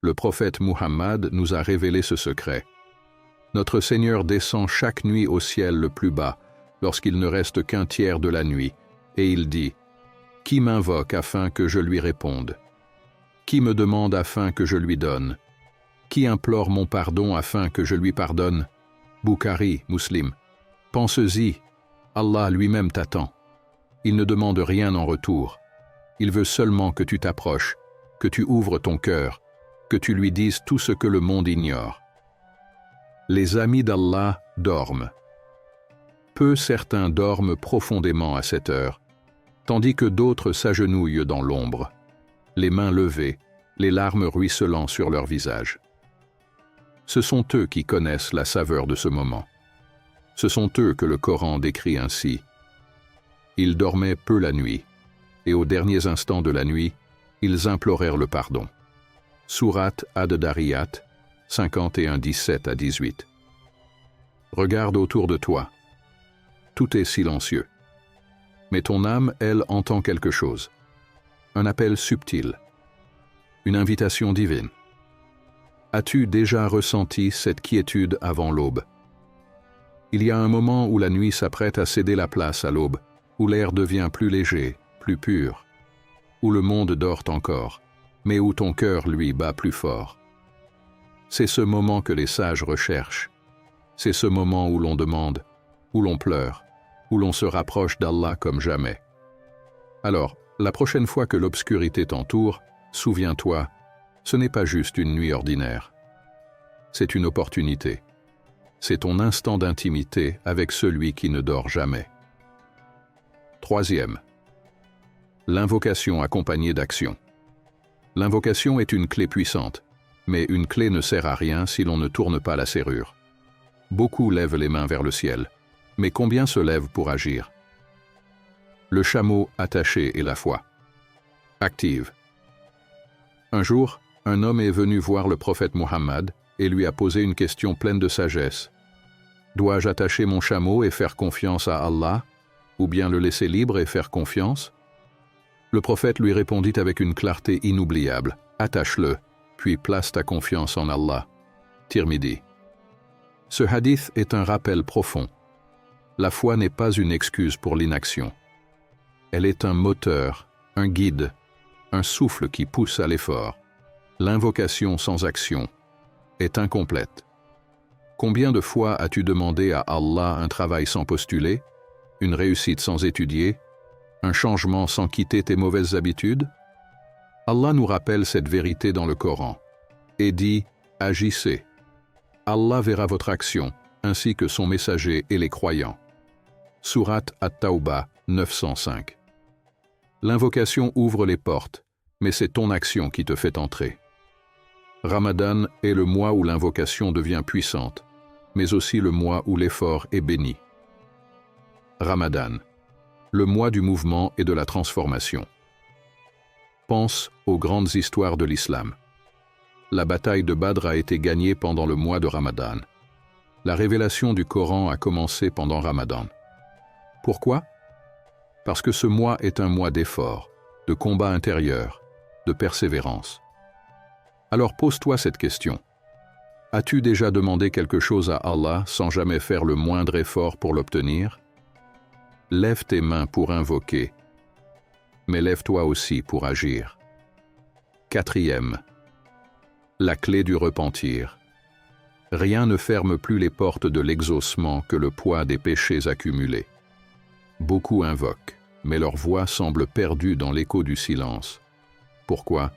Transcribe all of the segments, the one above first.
Le prophète Muhammad nous a révélé ce secret. Notre Seigneur descend chaque nuit au ciel le plus bas, lorsqu'il ne reste qu'un tiers de la nuit, et il dit « Qui m'invoque afin que je lui réponde? Qui me demande afin que je lui donne? Qui implore mon pardon afin que je lui pardonne? » Bukhari, Muslim. Pense-y, Allah lui-même t'attend. Il ne demande rien en retour. Il veut seulement que tu t'approches, que tu ouvres ton cœur, que tu lui dises tout ce que le monde ignore. Les amis d'Allah dorment. Peu certains dorment profondément à cette heure, tandis que d'autres s'agenouillent dans l'ombre, les mains levées, les larmes ruisselant sur leur visage. Ce sont eux qui connaissent la saveur de ce moment. Ce sont eux que le Coran décrit ainsi. Ils dormaient peu la nuit, et aux derniers instants de la nuit, ils implorèrent le pardon. Sourate Ad-Dariyat, 51, 17 à 18. Regarde autour de toi. Tout est silencieux. Mais ton âme, elle, entend quelque chose. Un appel subtil. Une invitation divine. As-tu déjà ressenti cette quiétude avant l'aube? Il y a un moment où la nuit s'apprête à céder la place à l'aube, où l'air devient plus léger, plus pur, où le monde dort encore, mais où ton cœur, lui, bat plus fort. C'est ce moment que les sages recherchent. C'est ce moment où l'on demande, où l'on pleure, où l'on se rapproche d'Allah comme jamais. Alors, la prochaine fois que l'obscurité t'entoure, souviens-toi, ce n'est pas juste une nuit ordinaire. C'est une opportunité. C'est ton instant d'intimité avec celui qui ne dort jamais. Troisième. L'invocation accompagnée d'action. L'invocation est une clé puissante, mais une clé ne sert à rien si l'on ne tourne pas la serrure. Beaucoup lèvent les mains vers le ciel, mais combien se lèvent pour agir? Le chameau attaché et la foi. Active. Un jour, un homme est venu voir le prophète Muhammad et lui a posé une question pleine de sagesse. Dois-je attacher mon chameau et faire confiance à Allah, ou bien le laisser libre et faire confiance? Le prophète lui répondit avec une clarté inoubliable. Attache-le, puis place ta confiance en Allah. Tirmidhi. Ce hadith est un rappel profond. La foi n'est pas une excuse pour l'inaction. Elle est un moteur, un guide, un souffle qui pousse à l'effort. L'invocation sans action est incomplète. Combien de fois as-tu demandé à Allah un travail sans postuler, une réussite sans étudier, un changement sans quitter tes mauvaises habitudes? Allah nous rappelle cette vérité dans le Coran et dit « Agissez ». Allah verra votre action, ainsi que son messager et les croyants. Sourate At-Tawbah 905. L'invocation ouvre les portes, mais c'est ton action qui te fait entrer. Ramadan est le mois où l'invocation devient puissante, mais aussi le mois où l'effort est béni. Ramadan, le mois du mouvement et de la transformation. Pense aux grandes histoires de l'islam. La bataille de Badr a été gagnée pendant le mois de Ramadan. La révélation du Coran a commencé pendant Ramadan. Pourquoi? Parce que ce mois est un mois d'effort, de combat intérieur, de persévérance. Alors pose-toi cette question. As-tu déjà demandé quelque chose à Allah sans jamais faire le moindre effort pour l'obtenir? Lève tes mains pour invoquer, mais lève-toi aussi pour agir. Quatrième. La clé du repentir. Rien ne ferme plus les portes de l'exaucement que le poids des péchés accumulés. Beaucoup invoquent, mais leur voix semble perdue dans l'écho du silence. Pourquoi?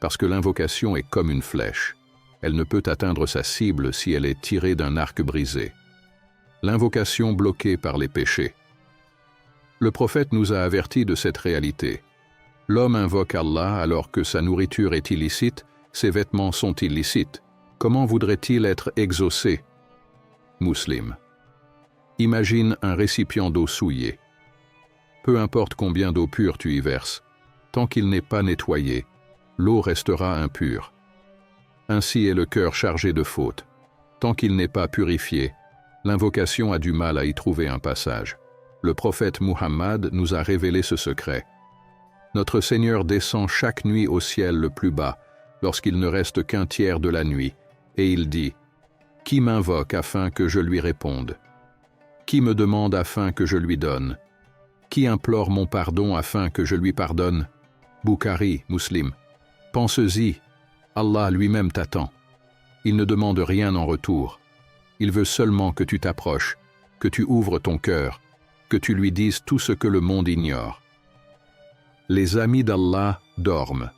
Parce que l'invocation est comme une flèche. Elle ne peut atteindre sa cible si elle est tirée d'un arc brisé. L'invocation bloquée par les péchés. Le prophète nous a avertis de cette réalité. L'homme invoque Allah alors que sa nourriture est illicite, ses vêtements sont illicites. Comment voudrait-il être exaucé? Muslim. Imagine un récipient d'eau souillée. Peu importe combien d'eau pure tu y verses, tant qu'il n'est pas nettoyé, l'eau restera impure. Ainsi est le cœur chargé de fautes. Tant qu'il n'est pas purifié, l'invocation a du mal à y trouver un passage. Le prophète Muhammad nous a révélé ce secret. Notre Seigneur descend chaque nuit au ciel le plus bas, lorsqu'il ne reste qu'un tiers de la nuit, et il dit « Qui m'invoque afin que je lui réponde? Qui me demande afin que je lui donne? Qui implore mon pardon afin que je lui pardonne ?» Bukhari, Muslim. Pense-y, Allah lui-même t'attend. Il ne demande rien en retour. Il veut seulement que tu t'approches, que tu ouvres ton cœur, que tu lui dises tout ce que le monde ignore. Les amis d'Allah dorment.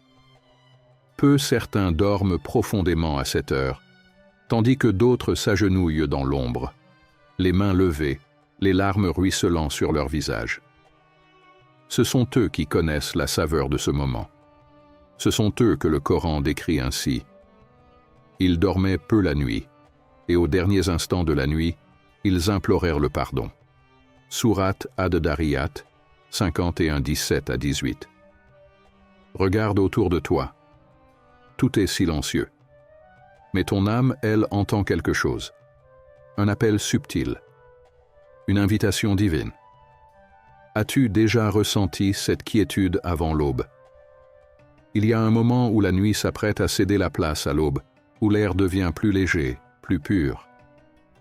Peu certains dorment profondément à cette heure, tandis que d'autres s'agenouillent dans l'ombre, les mains levées, les larmes ruisselant sur leur visage. Ce sont eux qui connaissent la saveur de ce moment. Ce sont eux que le Coran décrit ainsi. Ils dormaient peu la nuit, et aux derniers instants de la nuit, ils implorèrent le pardon. Sourate Ad-Dariyat, 51, 17 à 18. Regarde autour de toi. Tout est silencieux. Mais ton âme, elle, entend quelque chose. Un appel subtil. Une invitation divine. As-tu déjà ressenti cette quiétude avant l'aube? Il y a un moment où la nuit s'apprête à céder la place à l'aube, où l'air devient plus léger, plus pur,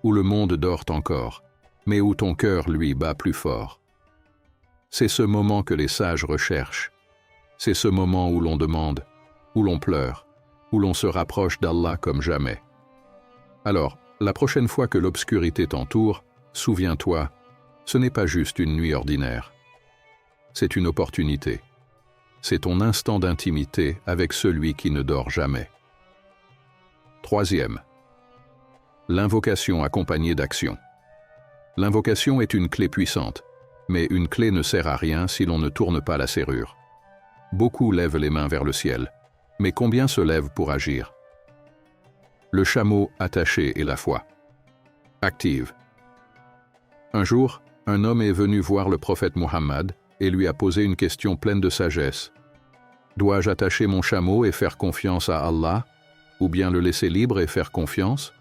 où le monde dort encore, mais où ton cœur, lui, bat plus fort. C'est ce moment que les sages recherchent. C'est ce moment où l'on demande, où l'on pleure, où l'on se rapproche d'Allah comme jamais. Alors, la prochaine fois que l'obscurité t'entoure, souviens-toi, ce n'est pas juste une nuit ordinaire. C'est une opportunité. C'est ton instant d'intimité avec celui qui ne dort jamais. Troisième. L'invocation accompagnée d'action. L'invocation est une clé puissante, mais une clé ne sert à rien si l'on ne tourne pas la serrure. Beaucoup lèvent les mains vers le ciel, mais combien se lèvent pour agir? Le chameau attaché et la foi. Active. Un jour, un homme est venu voir le prophète Muhammad et lui a posé une question pleine de sagesse. Dois-je attacher mon chameau et faire confiance à Allah, ou bien le laisser libre et faire confiance?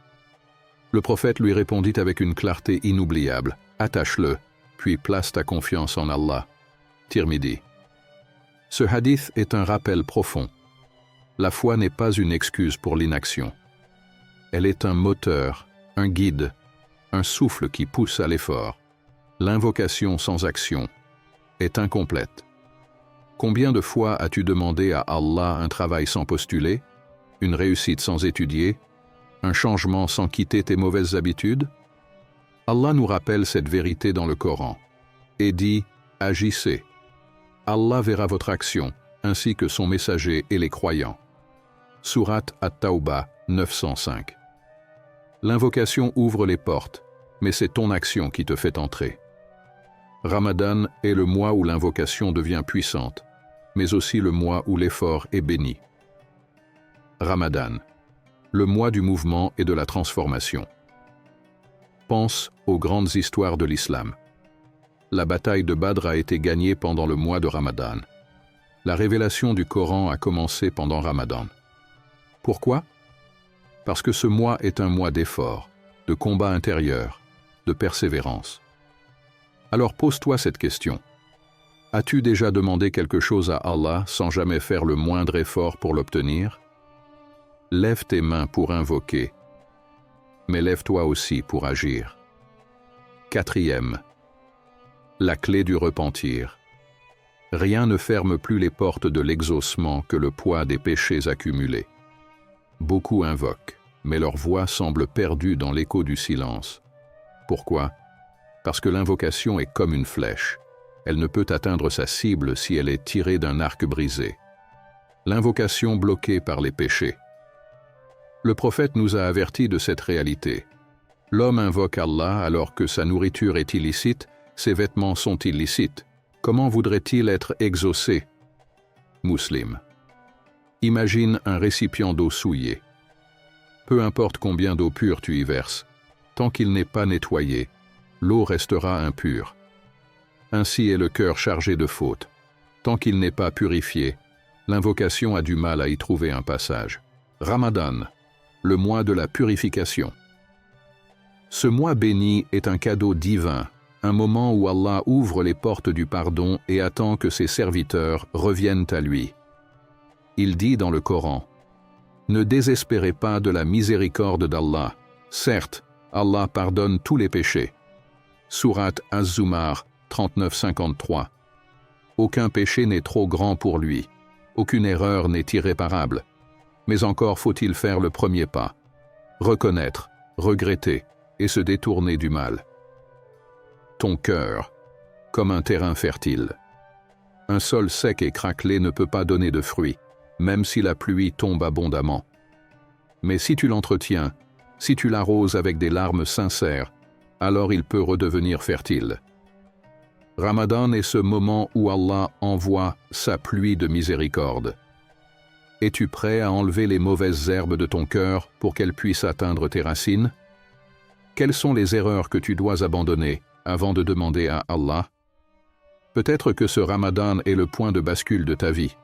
Le prophète lui répondit avec une clarté inoubliable. Attache-le, puis place ta confiance en Allah. Tirmidhi. Ce hadith est un rappel profond. La foi n'est pas une excuse pour l'inaction. Elle est un moteur, un guide, un souffle qui pousse à l'effort. L'invocation sans action est incomplète. Combien de fois as-tu demandé à Allah un travail sans postuler, une réussite sans étudier, un changement sans quitter tes mauvaises habitudes? Allah nous rappelle cette vérité dans le Coran et dit « Agissez ». Allah verra votre action, ainsi que son messager et les croyants. Sourate At-Tawbah 905. L'invocation ouvre les portes, mais c'est ton action qui te fait entrer. Ramadan est le mois où l'invocation devient puissante, mais aussi le mois où l'effort est béni. Ramadan, le mois du mouvement et de la transformation. Pense aux grandes histoires de l'islam. La bataille de Badr a été gagnée pendant le mois de Ramadan. La révélation du Coran a commencé pendant Ramadan. Pourquoi? Parce que ce mois est un mois d'effort, de combat intérieur, de persévérance. Alors pose-toi cette question. As-tu déjà demandé quelque chose à Allah sans jamais faire le moindre effort pour l'obtenir? Lève tes mains pour invoquer, mais lève-toi aussi pour agir. Quatrième. La clé du repentir. Rien ne ferme plus les portes de l'exaucement que le poids des péchés accumulés. Beaucoup invoquent, mais leur voix semble perdue dans l'écho du silence. Pourquoi? Parce que l'invocation est comme une flèche. Elle ne peut atteindre sa cible si elle est tirée d'un arc brisé. L'invocation bloquée par les péchés. Le prophète nous a avertis de cette réalité. L'homme invoque Allah alors que sa nourriture est illicite, ses vêtements sont illicites. Comment voudrait-il être exaucé? Muslim. Imagine un récipient d'eau souillée. Peu importe combien d'eau pure tu y verses, tant qu'il n'est pas nettoyé, l'eau restera impure. Ainsi est le cœur chargé de fautes. Tant qu'il n'est pas purifié, l'invocation a du mal à y trouver un passage. Ramadan, le mois de la purification. Ce mois béni est un cadeau divin, un moment où Allah ouvre les portes du pardon et attend que ses serviteurs reviennent à lui. Il dit dans le Coran, Ne désespérez pas de la miséricorde d'Allah. Certes, Allah pardonne tous les péchés. Sourate Az-Zumar 39-53. Aucun péché n'est trop grand pour lui. Aucune erreur n'est irréparable. Mais encore faut-il faire le premier pas. Reconnaître, regretter et se détourner du mal. Ton cœur, comme un terrain fertile. Un sol sec et craquelé ne peut pas donner de fruits, même si la pluie tombe abondamment. Mais si tu l'entretiens, si tu l'arroses avec des larmes sincères, alors il peut redevenir fertile. Ramadan est ce moment où Allah envoie sa pluie de miséricorde. Es-tu prêt à enlever les mauvaises herbes de ton cœur pour qu'elles puissent atteindre tes racines? Quelles sont les erreurs que tu dois abandonner avant de demander à Allah? Peut-être que ce Ramadan est le point de bascule de ta vie.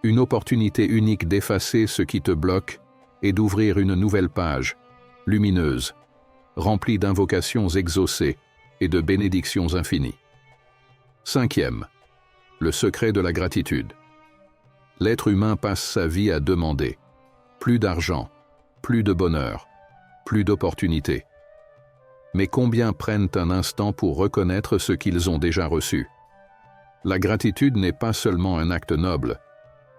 Une opportunité unique d'effacer ce qui te bloque et d'ouvrir une nouvelle page, lumineuse, remplie d'invocations exaucées et de bénédictions infinies. 5e. Le secret de la gratitude. L'être humain passe sa vie à demander. Plus d'argent, plus de bonheur, plus d'opportunités. Mais combien prennent un instant pour reconnaître ce qu'ils ont déjà reçu? La gratitude n'est pas seulement un acte noble,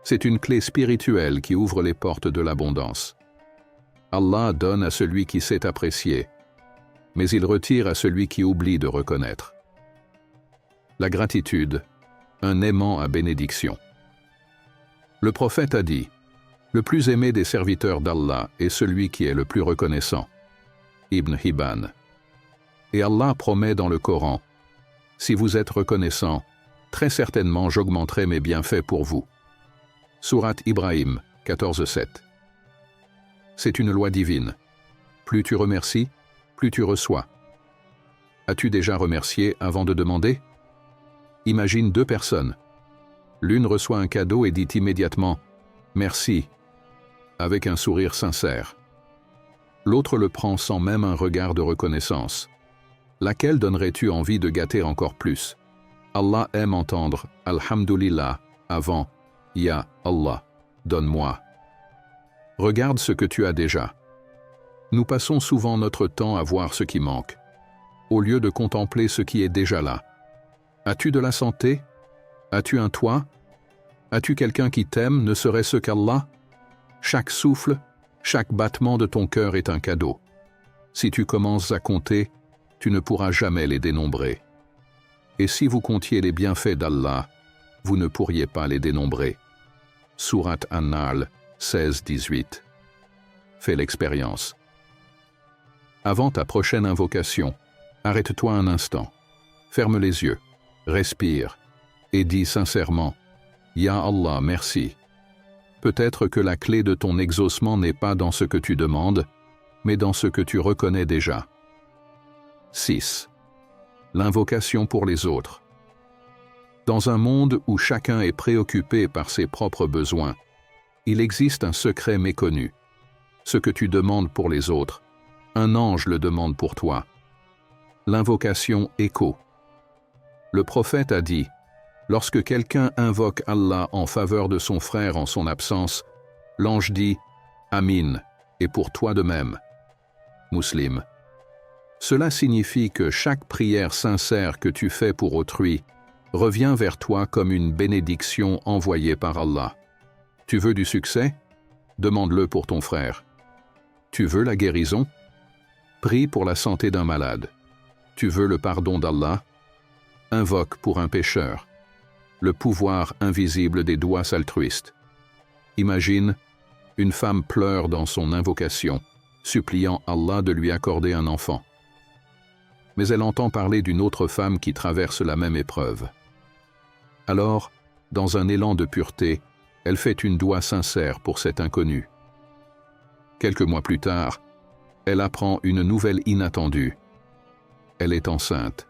c'est une clé spirituelle qui ouvre les portes de l'abondance. Allah donne à celui qui sait apprécier, mais il retire à celui qui oublie de reconnaître. La gratitude, un aimant à bénédiction. Le prophète a dit, « Le plus aimé des serviteurs d'Allah est celui qui est le plus reconnaissant. » Ibn Hibban. Et Allah promet dans le Coran, « Si vous êtes reconnaissant, très certainement j'augmenterai mes bienfaits pour vous. » Sourate Ibrahim 14-7. C'est une loi divine. Plus tu remercies, plus tu reçois. As-tu déjà remercié avant de demander? Imagine 2 personnes. L'une reçoit un cadeau et dit immédiatement « Merci » avec un sourire sincère. L'autre le prend sans même un regard de reconnaissance. Laquelle donnerais-tu envie de gâter encore plus? Allah aime entendre « Alhamdulillah » avant « Ya Allah, donne-moi ». Regarde ce que tu as déjà. Nous passons souvent notre temps à voir ce qui manque, au lieu de contempler ce qui est déjà là. As-tu de la santé? As-tu un toit? As-tu quelqu'un qui t'aime, ne serait-ce qu'Allah? Chaque souffle, chaque battement de ton cœur est un cadeau. Si tu commences à compter, tu ne pourras jamais les dénombrer. Et si vous comptiez les bienfaits d'Allah, vous ne pourriez pas les dénombrer. Sourate An-Nahl 16-18. Fais l'expérience. Avant ta prochaine invocation, arrête-toi un instant, ferme les yeux, respire et dis sincèrement « Ya Allah, merci ». Peut-être que la clé de ton exaucement n'est pas dans ce que tu demandes, mais dans ce que tu reconnais déjà. 6. L'invocation pour les autres. Dans un monde où chacun est préoccupé par ses propres besoins, il existe un secret méconnu. Ce que tu demandes pour les autres, un ange le demande pour toi. L'invocation écho. Le prophète a dit, lorsque quelqu'un invoque Allah en faveur de son frère en son absence, l'ange dit « Amin » et pour toi de même. Muslim. Cela signifie que chaque prière sincère que tu fais pour autrui revient vers toi comme une bénédiction envoyée par Allah. Tu veux du succès? Demande-le pour ton frère. Tu veux la guérison? Prie pour la santé d'un malade. Tu veux le pardon d'Allah? Invoque pour un pécheur. Le pouvoir invisible des doigts altruistes. Imagine, une femme pleure dans son invocation, suppliant Allah de lui accorder un enfant. Mais elle entend parler d'une autre femme qui traverse la même épreuve. Alors, dans un élan de pureté, elle fait une doua sincère pour cet inconnu. Quelques mois plus tard, elle apprend une nouvelle inattendue. Elle est enceinte.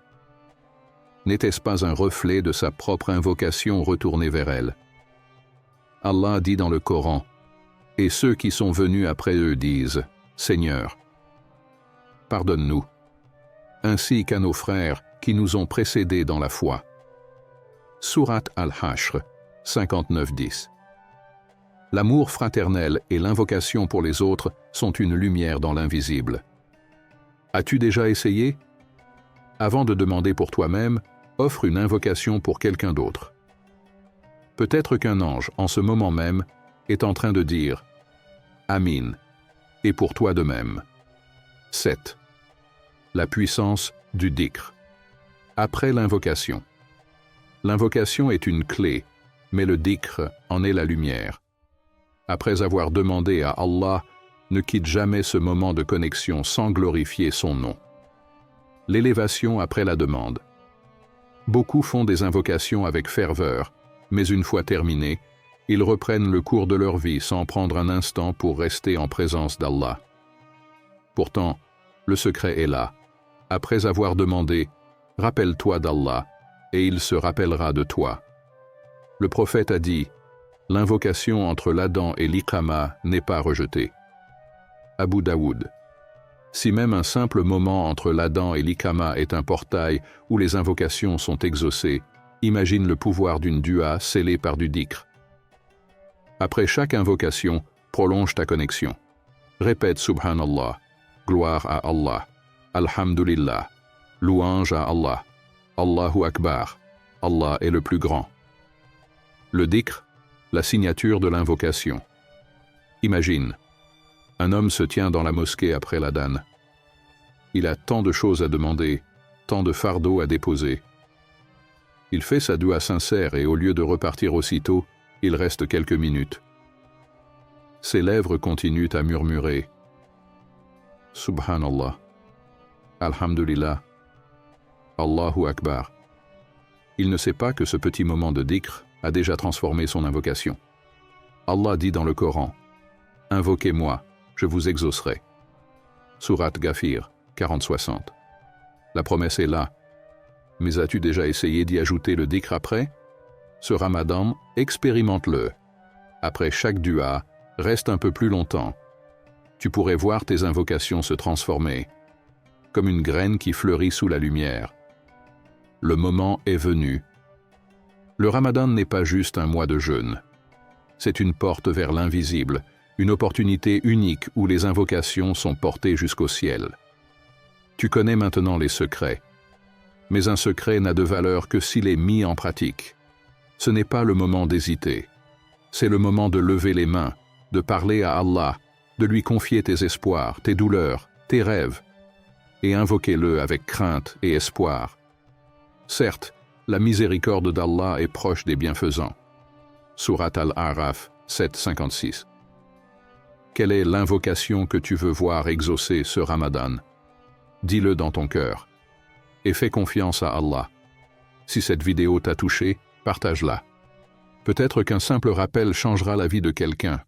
N'était-ce pas un reflet de sa propre invocation retournée vers elle? Allah dit dans le Coran, « Et ceux qui sont venus après eux disent, « Seigneur, pardonne-nous, ainsi qu'à nos frères qui nous ont précédés dans la foi. » Sourate Al-Hashr 59-10. L'amour fraternel et l'invocation pour les autres sont une lumière dans l'invisible. As-tu déjà essayé? Avant de demander pour toi-même, offre une invocation pour quelqu'un d'autre. Peut-être qu'un ange, en ce moment même, est en train de dire « Amin » et pour toi de même. 7. La puissance du dhikr. Après l'invocation. L'invocation est une clé, mais le dhikr en est la lumière. Après avoir demandé à Allah, ne quitte jamais ce moment de connexion sans glorifier son nom. L'élévation après la demande. Beaucoup font des invocations avec ferveur, mais une fois terminées, ils reprennent le cours de leur vie sans prendre un instant pour rester en présence d'Allah. Pourtant, le secret est là. Après avoir demandé, rappelle-toi d'Allah, et il se rappellera de toi. Le prophète a dit, l'invocation entre l'Adhan et l'Iqama n'est pas rejetée. Abu Daoud. Si même un simple moment entre l'Adhan et l'Iqama est un portail où les invocations sont exaucées, imagine le pouvoir d'une dua scellée par du dhikr. Après chaque invocation, prolonge ta connexion. Répète Subhanallah, gloire à Allah, Alhamdulillah, louange à Allah, Allahu Akbar, Allah est le plus grand. Le dhikr, la signature de l'invocation. Imagine, un homme se tient dans la mosquée après l'adhan. Il a tant de choses à demander, tant de fardeaux à déposer. Il fait sa dua sincère et au lieu de repartir aussitôt, il reste quelques minutes. Ses lèvres continuent à murmurer « Subhanallah, Alhamdulillah, Allahu Akbar ». Il ne sait pas que ce petit moment de dhikr a déjà transformé son invocation. Allah dit dans le Coran « Invoquez-moi, je vous exaucerai ». Sourate Ghafir, 40-60. La promesse est là. Mais as-tu déjà essayé d'y ajouter le dhikr après? Ce Ramadan, expérimente-le. Après chaque dua, reste un peu plus longtemps. Tu pourrais voir tes invocations se transformer, comme une graine qui fleurit sous la lumière. Le moment est venu. Le Ramadan n'est pas juste un mois de jeûne. C'est une porte vers l'invisible, une opportunité unique où les invocations sont portées jusqu'au ciel. Tu connais maintenant les secrets. Mais un secret n'a de valeur que s'il est mis en pratique. Ce n'est pas le moment d'hésiter. C'est le moment de lever les mains, de parler à Allah, de lui confier tes espoirs, tes douleurs, tes rêves, et invoquez-le avec crainte et espoir. Certes, la miséricorde d'Allah est proche des bienfaisants. Sourate Al-A'raf 7-56. Quelle est l'invocation que tu veux voir exaucer ce Ramadan? Dis-le dans ton cœur. Et fais confiance à Allah. Si cette vidéo t'a touché, partage-la. Peut-être qu'un simple rappel changera la vie de quelqu'un.